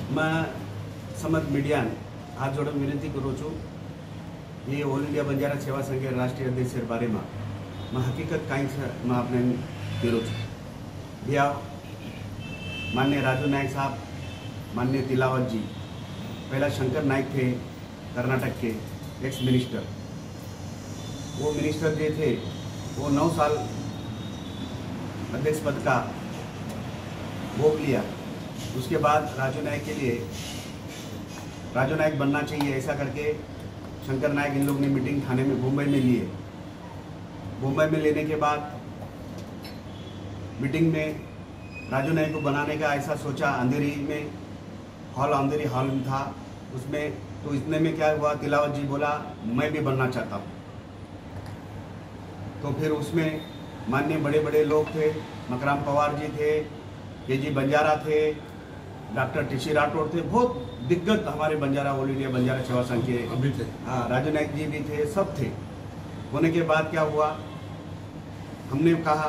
मैं समत मीडियान हाथ जोड़ विनंती करूँ छूँ। ये ऑल इंडिया बंजारा सेवा संघ राष्ट्रीय अध्यक्ष बारे में मैं हकीकत कहीं मैं आपने करूँ छूँ। भैया माननीय राजू नायक साहब, माननीय तिलावत जी, पहला शंकर नायक थे कर्नाटक के एक्स मिनिस्टर। वो मिनिस्टर जो थे वो 9 साल अध्यक्ष पद का भोग लिया। उसके बाद राजू नायक के लिए राजू नायक बनना चाहिए ऐसा करके शंकर नायक इन लोग ने मीटिंग थाने में मुंबई में लिए। मुंबई में लेने के बाद मीटिंग में राजू नायक को बनाने का ऐसा सोचा। अंधेरी में अंधेरी हॉल में था उसमें। तो इतने में क्या हुआ, तिलावत जी बोला मैं भी बनना चाहता हूँ। तो फिर उसमें माननीय बड़े बड़े लोग थे, मकराम पवार जी थे, के.जी. बंजारा थे, डॉक्टर टी.सी. राठौड़ थे, बहुत दिग्गज हमारे बंजारा ऑल इंडिया बंजारा सेवा संघ के अभी थे। हाँ, राजू नायक जी भी थे, सब थे। होने के बाद क्या हुआ, हमने कहा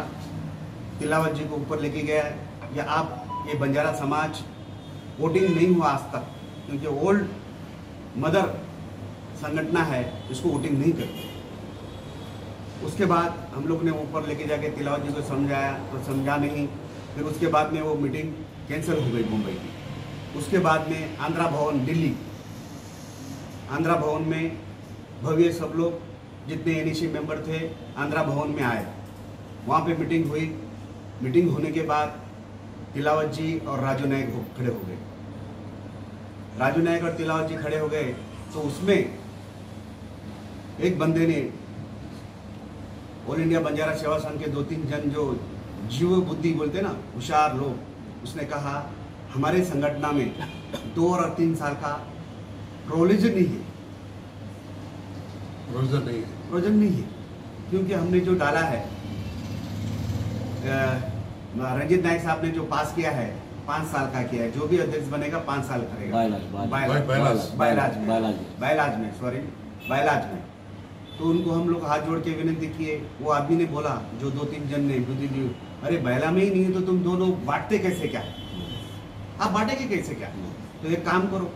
तिलावत जी को ऊपर लेके गया कि आप ये बंजारा समाज वोटिंग नहीं हुआ आज तक, क्योंकि ओल्ड मदर संगठन है, इसको वोटिंग नहीं करती। उसके बाद हम लोग ने ऊपर लेके जाके तिलावत जी को समझाया तो समझा नहीं। फिर उसके बाद में वो मीटिंग कैंसिल हो गई मुंबई की। उसके बाद में आंध्रा भवन दिल्ली, आंध्रा भवन में भव्य सब लोग जितने एनईसी मेंबर थे आंध्रा भवन में आए। वहाँ पे मीटिंग हुई। मीटिंग होने के बाद तिलावत जी और राजू नायक खड़े हो गए। राजू नायक और तिलावत जी खड़े हो गए तो उसमें एक बंदे ने ऑल इंडिया बंजारा सेवा संघ के 2-3 जन जो जीव बुद्धि बोलते ना, होशियार लोग, उसने कहा हमारे संगठन में 2 और 3 साल का प्रोविजन नहीं है। प्रोविजन नहीं है क्योंकि हमने जो डाला है, रंजीत नायक साहब ने जो पास किया है 5 साल का किया है। जो भी अध्यक्ष बनेगा 5 साल करेगा बायलाज में। तो उनको हम लोग हाथ जोड़ के विनती किए। वो आदमी ने बोला, जो 2-3 जन ने बुद्धिजीवी, अरे बैला में ही नहीं है तो तुम दोनों बांटते कैसे क्या, आप बांटेंगे कैसे क्या? तो एक काम करो,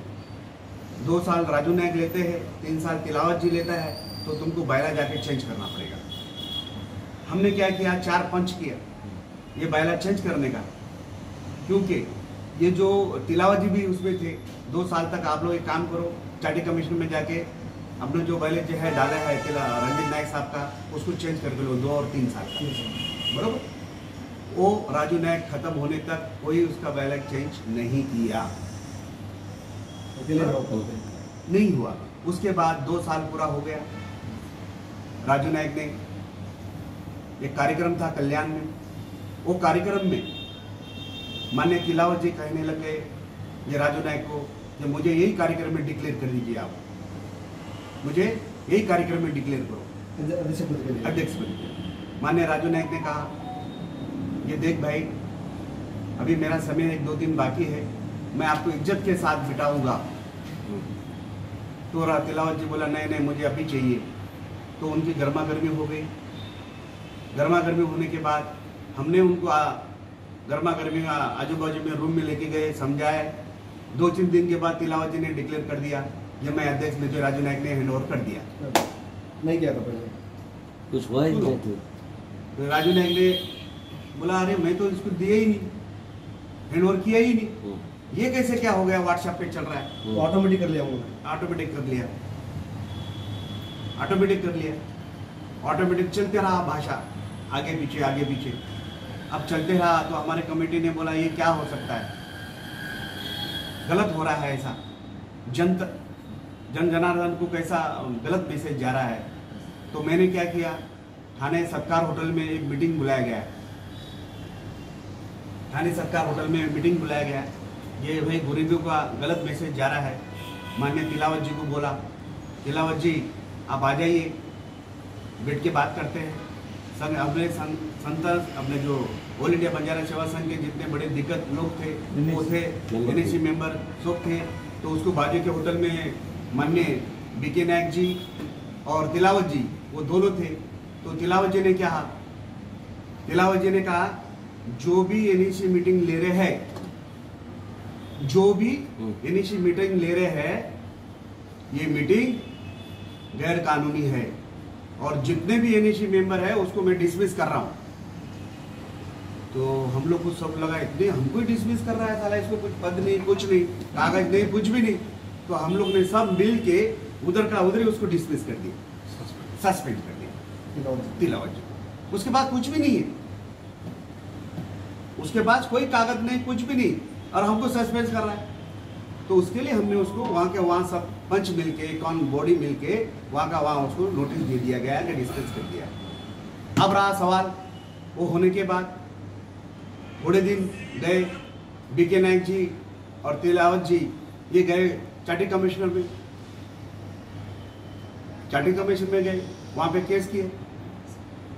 2 साल राजू नायक लेते हैं, 3 साल तिलावत जी लेता है, तो तुमको बैला जाके चेंज करना पड़ेगा। हमने क्या किया, 4 पंच किया ये बैला चेंज करने का, क्योंकि ये जो तिलावत जी भी उसमें थे। 2 साल तक आप लोग एक काम करो, चार्टी कमीशन में जाके अपने जो बैलेज जो है डाला है रंजीत नायक साहब का, उसको चेंज करके लो 2 और 3 साल का, बरोबर। वो राजू नायक खत्म होने तक कोई उसका बैलेज चेंज नहीं किया, नहीं हुआ। उसके बाद 2 साल पूरा हो गया। राजू नायक ने एक कार्यक्रम था कल्याण में। वो कार्यक्रम में माननीय तिलावत जी कहने लगे ये राजू नायक को कि मुझे यही कार्यक्रम में डिक्लेयर कर दीजिए, आप मुझे यही कार्यक्रम में डिक्लेयर करो अध्यक्ष बन। माननीय राजू नायक ने कहा ये देख भाई, अभी मेरा समय 1-2 दिन बाकी है, मैं आपको इज्जत के साथ बिठाऊंगा। तो तिलावत जी बोला नहीं मुझे अभी चाहिए। तो उनकी गर्मा गर्मी हो गई। गर्मा गर्मी होने के बाद हमने उनको गर्मा गर्मी आजू बाजू में रूम में लेके गए, समझाए। 2-3 दिन के बाद तिलावत जी ने डिक्लेयर कर दिया ये मैं अध्यक्ष में, जो राजू नायक ने हैंड ओवर कर दिया। नहीं किया था पहले, कुछ हुआ ही नहीं। तो राजू नायक ने बोला अरे मैं तो इसको दिया ही नहीं, हैंड ओवर किया ही नहीं, ये कैसे क्या हो गया, व्हाट्सएप पे चल रहा है। तो ऑटोमेटिक कर लिया उन्होंने, ऑटोमेटिक कर लिया। ऑटोमेटिक चलते रहा, भाषा आगे पीछे। अब चलते रहा तो हमारे कमेटी ने बोला ये क्या हो सकता है, गलत हो रहा है ऐसा, जन जनार्दन को कैसा गलत मैसेज जा रहा है। तो मैंने क्या किया, थाने सत्कार होटल में एक मीटिंग बुलाया गया। थाने सत्कार होटल में मीटिंग बुलाया गया। ये भाई गरीबों का गलत मैसेज जा रहा है। माननीय तिलावत जी को बोला, तिलावत जी आप आ जाइए, बैठ के बात करते हैं। संघ अपने संत अपने जो ऑल इंडिया बंजारा सेवा संघ के जितने बड़े दिक्कत लोग थे वो थे, एनईसी मेंबर सब थे। तो उसको बाजू के होटल में माननीय बीके नायक जी और तिलावत जी वो दोनों थे। तो तिलावत जी ने कहा जो भी एनईसी मीटिंग ले रहे हैं जो भी एनईसी मीटिंग ले रहे हैं, ये मीटिंग गैर कानूनी है और जितने भी एनईसी मेंबर है उसको मैं डिसमिस कर रहा हूं। तो हम लोग को सब लगा इतने हमको ही डिसमिस कर रहा है साला, इसको कुछ पद नहीं, कुछ नहीं, कागज नहीं, कुछ भी नहीं। तो हम लोग ने सब मिल के उधर का उधर ही उसको डिसमिस कर दिया, सस्पेंड कर दिया तिलावत जी को। उसके बाद कुछ भी नहीं है, उसके पास कोई कागज नहीं, कुछ भी नहीं, और हमको सस्पेंड कर रहा है। तो उसके लिए हमने उसको वहाँ के वहाँ सब पंच मिलके, कौन बॉडी मिलके वहाँ का वहाँ उसको नोटिस दे दिया गया है कि डिस्मिस कर दिया। अब रहा सवाल, वो होने के बाद थोड़े दिन गए, बीके नायक जी और तिलावत जी ये गए चाटी कमिश्नर में, चाटी कमिश्नर में गए, वहाँ पे केस किए।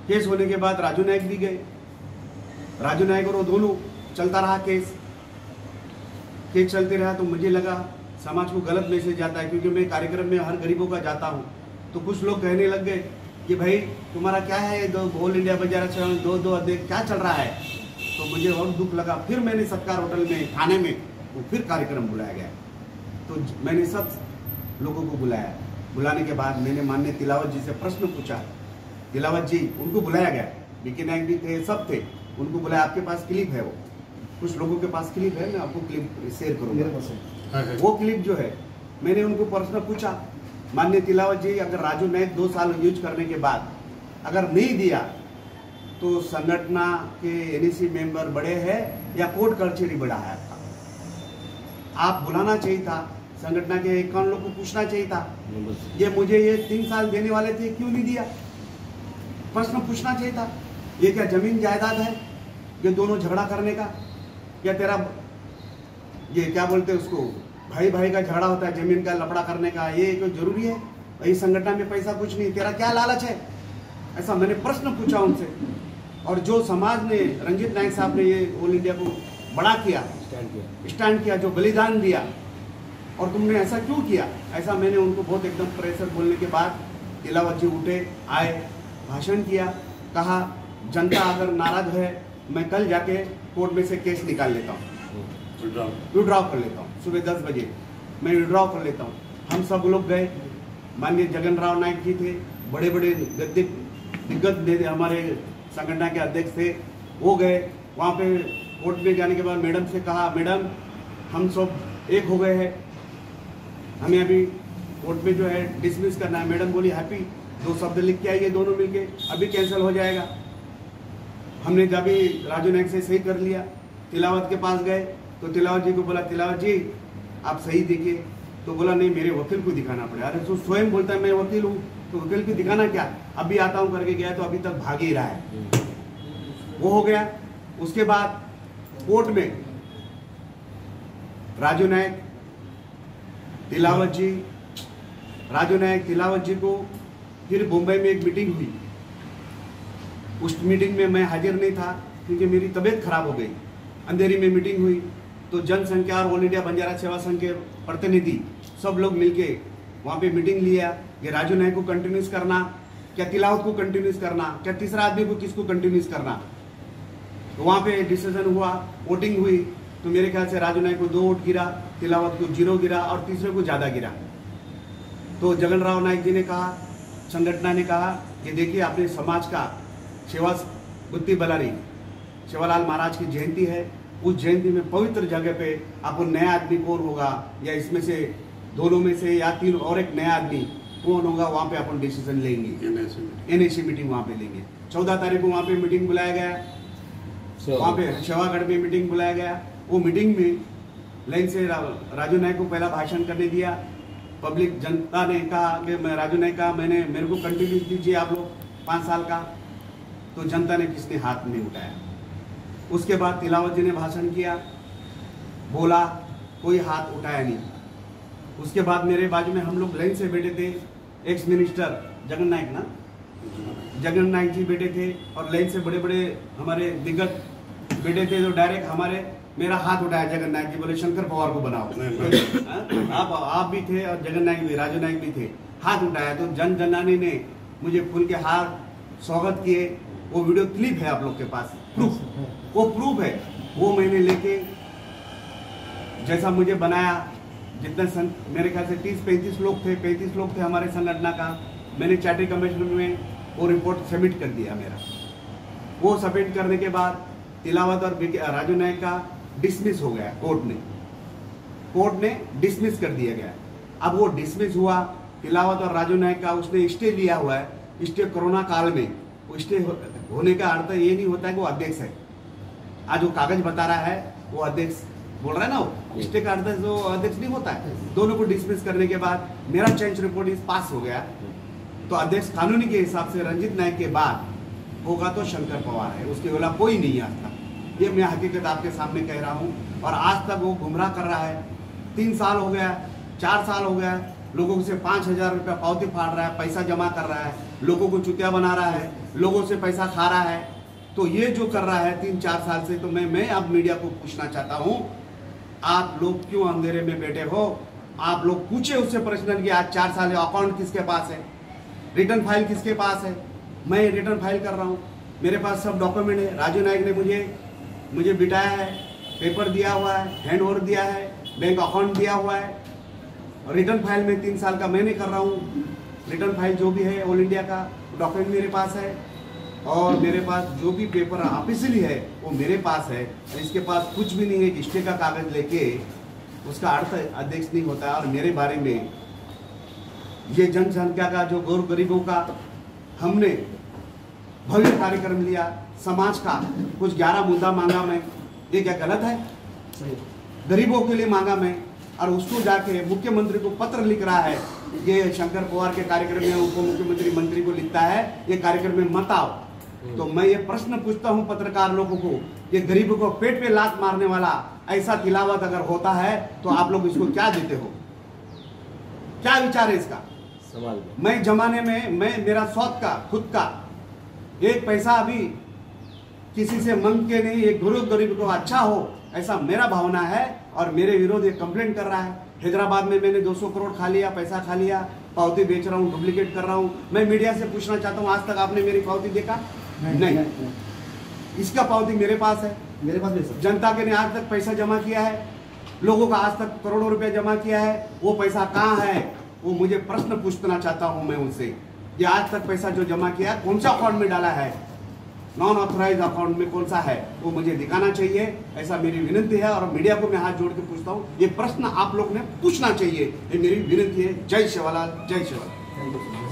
केस होने के बाद राजू नायक भी गए, राजू नायक और वो दोनों चलता रहा केस चलते रहा। तो मुझे लगा समाज को गलत मैसेज जाता है, क्योंकि मैं कार्यक्रम में हर गरीबों का जाता हूँ। तो कुछ लोग कहने लग गए कि भाई तुम्हारा क्या है, दो ऑल इंडिया बंजारा समाज दो अध्यक्ष क्या चल रहा है। तो मुझे और दुख लगा। फिर मैंने सत्कार होटल में थाने में वो फिर कार्यक्रम बुलाया गया। तो मैंने सब लोगों को बुलाया। बुलाने के बाद मैंने माननीय तिलावत जी से प्रश्न पूछा। तिलावत जी उनको बुलाया गया, बीके नायक भी थे, सब थे, उनको बुलाया। आपके पास क्लिप है, वो कुछ लोगों के पास क्लिप है, मैं आपको क्लिप शेयर करूंगा। वो क्लिप जो है, मैंने उनको प्रश्न पूछा, माननीय तिलावत जी अगर राजू नायक 2 साल यूज करने के बाद अगर नहीं दिया तो संगठना के एनईसी मेंबर बड़े हैं या कोर्ट कचहरी बड़ा है आपका? आप बुलाना चाहिए था, संगठना के कौन लोग को पूछना चाहिए था। ये मुझे ये 3 साल देने वाले थे, क्यों नहीं दिया? प्रश्न पूछना चाहिए था। ये क्या जमीन जायदाद है ये दोनों झगड़ा करने का? या तेरा ये क्या बोलते हैं उसको, भाई भाई का झगड़ा होता है जमीन का लफड़ा करने का, ये क्यों जरूरी है? भाई संगठन में पैसा कुछ नहीं, तेरा क्या लालच है? ऐसा मैंने प्रश्न पूछा उनसे। और जो समाज ने, रंजीत नायक साहब ने ये ऑल इंडिया को बड़ा किया, स्टैंड किया, जो बलिदान दिया, और तुमने ऐसा क्यों किया? ऐसा मैंने उनको बहुत एकदम प्रेशर बोलने के बाद तिलावत जी उठे, आए, भाषण किया, कहा जनता अगर नाराज है मैं कल जाके कोर्ट में से केस निकाल लेता हूँ, विड्रॉ कर लेता हूँ, सुबह 10 बजे मैं विड्रॉ कर लेता हूँ। हम सब लोग गए, माननीय जगन राव नायक जी थे, बड़े बड़े दिग्गज हमारे संगठन के अध्यक्ष थे, वो गए। वहाँ पे कोर्ट में जाने के बाद मैडम से कहा, मैडम हम सब एक हो गए हैं, हमें अभी कोर्ट में जो है डिसमिस करना है। मैडम बोली हैप्पी, 2 शब्द लिख के आइए दोनों मिलके, अभी कैंसिल हो जाएगा। हमने जब भी राजू नायक से सही कर लिया, तिलावत के पास गए तो तिलावत जी को बोला, तिलावत जी आप सही देखिए। तो बोला नहीं मेरे वकील को दिखाना पड़ेगा। अरे तो स्वयं बोलता है मैं वकील हूँ, तो वकील को दिखाना क्या, अभी आता हूँ करके गया, तो अभी तक भाग ही रहा है। वो हो गया। उसके बाद कोर्ट में राजू नायक तिलावत जी, राजू नायक तिलावत जी को फिर मुंबई में एक मीटिंग हुई। उस मीटिंग में मैं हाजिर नहीं था क्योंकि मेरी तबीयत खराब हो गई। अंधेरी में मीटिंग हुई तो जनसंख्या और ऑल इंडिया बंजारा सेवा संघ के प्रतिनिधि सब लोग मिलके वहाँ पे मीटिंग लिया कि राजू नायक को कंटिन्यूस करना, क्या तिलावत को कंटिन्यूस करना, क्या तीसरा आदमी को किसको कंटिन्यूस करना। तो वहाँ पे डिसीजन हुआ, वोटिंग हुई, तो मेरे ख्याल से राजू नायक को 2 वोट गिरा, तिलावत को 0 गिरा और तीसरे को ज़्यादा गिरा। तो जगन राव नायक जी ने कहा, संगठन ने कहा कि देखिए आपने समाज का सेवा बुद्धि बलारी सेवालाल महाराज की जयंती है, उस जयंती में पवित्र जगह पे आपको नया आदमी कौन होगा, या इसमें से दोनों में से या 3 और एक नया आदमी कौन होगा, वहाँ पे अपन डिसीजन लेंगे। एनएसी मीटिंग वहाँ पे लेंगे। 14 तारीख को वहाँ पे मीटिंग बुलाया गया, वहाँ पे शेवागढ़ में मीटिंग बुलाया गया। वो मीटिंग में लाइन से राजू नायक को पहला भाषण करने दिया। पब्लिक जनता ने कहा कि मैं राजू नायक का मेरे को कंटिन्यू दीजिए आप लोग 5 साल का, तो जनता ने किसने हाथ नहीं उठाया। उसके बाद तिलावत जी ने भाषण किया, बोला, कोई हाथ उठाया नहीं। उसके बाद मेरे बाजू में हम लोग लाइन से बैठे थे, एक्स मिनिस्टर जगन नायक ना, जगन नायक जी बैठे थे और लाइन से बड़े बड़े हमारे दिग्गज बैठे थे। तो डायरेक्ट मेरा हाथ उठाया जगन नायक जी, बोले शंकर पवार को बनाओ। आप भी थे और जगन नायक भी, राजू नायक भी थे, हाथ उठाया। तो जन जनानी ने मुझे फूल के हार स्वागत किए। वो वीडियो क्लिप है आप लोग के पास, प्रूफ, वो प्रूफ है, वो मैंने लेके जैसा मुझे बनाया, जितने मेरे ख्याल से 30-35 लोग थे, 35 लोग थे हमारे संगठन का। मैंने चार्टर्ड कमिश्नर में वो रिपोर्ट सबमिट कर दिया मेरा। वो सबमिट करने के बाद तिलावत और राजू नायक का डिसमिस हो गया कोर्ट ने डिसमिस कर दिया गया। अब वो डिसमिस हुआ, तिलावत और राजू नायक का उसने स्टे लिया हुआ है। स्टे कोरोना काल में वो स्टे होने का अर्थ ये नहीं होता है कि वो अध्यक्ष है। आज वो कागज बता रहा है वो अध्यक्ष बोल रहा है ना, वो स्टे का अर्थ जो अध्यक्ष नहीं होता है। दोनों को डिसमिस करने के बाद मेरा चेंज रिपोर्ट इस पास हो गया, तो अध्यक्ष कानूनी के हिसाब से रंजीत नायक के बाद होगा तो शंकर पवार है, उसके अलावा कोई नहीं आज तक। ये मैं हकीकत आपके सामने कह रहा हूँ। और आज तक वो गुमराह कर रहा है। 3 साल हो गया, 4 साल हो गया, लोगों से 5,000 रुपया पावती फाड़ रहा है, पैसा जमा कर रहा है, लोगों को चुतिया बना रहा है, लोगों से पैसा खा रहा है। तो ये जो कर रहा है 3-4 साल से, तो मैं अब मीडिया को पूछना चाहता हूँ, आप लोग क्यों अंधेरे में बैठे हो? आप लोग पूछे उससे प्रश्न कि आज 4 साल अकाउंट किसके पास है, रिटर्न फाइल किसके पास है? मैं रिटर्न फाइल कर रहा हूँ, मेरे पास सब डॉक्यूमेंट है। राजू नायक ने मुझे बिठाया है, पेपर दिया हुआ है, हैंड ओवर दिया है, बैंक अकाउंट दिया हुआ है। और रिटर्न फाइल में 3 साल का मैंने कर रहा हूँ। रिटर्न फाइल जो भी है ऑल इंडिया का डॉक्यूमेंट मेरे पास है, और मेरे पास जो भी पेपर ऑफिशियली है वो मेरे पास है। इसके पास कुछ भी नहीं है कि स्टे का कागज लेके उसका अर्थ अध्यक्ष नहीं होता है। और मेरे बारे में ये जनसंख्या का जो गरीबों का हमने भव्य कार्यक्रम लिया, समाज का कुछ 11 मुद्दा मांगा मैं, ये क्या गलत है? सही। गरीबों के लिए मांगा मैं, और उसको जाके मुख्यमंत्री को पत्र लिख रहा है। ये शंकर पवार के कार्यक्रम में उप मुख्यमंत्री मंत्री को लिखता है ये कार्यक्रम में मत आओ। तो मैं ये प्रश्न पूछता हूँ पत्रकार लोगों को, ये गरीबों को पेट पे लात मारने वाला ऐसा तिलावत अगर होता है तो आप लोग इसको क्या देते हो? क्या विचार है इसका? सवाल मैं जमाने में मेरा शौक का खुद का एक पैसा अभी किसी से मांग के नहीं, एक गरीब को अच्छा हो ऐसा मेरा भावना है। और मेरे विरोध ये कंप्लेंट कर रहा है। हैदराबाद में मैंने 200 करोड़ खा लिया, पैसा खा लिया, पावती बेच रहा हूँ, डुप्लीकेट कर रहा हूँ। मैं मीडिया से पूछना चाहता हूँ, आज तक आपने मेरी पावती देखा? नहीं। इसका पावती मेरे पास है, मेरे पास भी सर। जनता के ने आज तक पैसा जमा किया है, लोगों का आज तक करोड़ों रुपया जमा किया है, वो पैसा कहाँ है? वो मुझे प्रश्न पूछना चाहता हूँ मैं उनसे। ये आज तक पैसा जो जमा किया कौन सा अकाउंट में डाला है, नॉन ऑथराइज अकाउंट में कौन सा है, वो मुझे दिखाना चाहिए। ऐसा मेरी विनती है। और मीडिया को मैं हाथ जोड़ के पूछता हूँ, ये प्रश्न आप लोग ने पूछना चाहिए, ये मेरी विनती है। जय शिवलाल, जय शिवलाल। Thank you sir.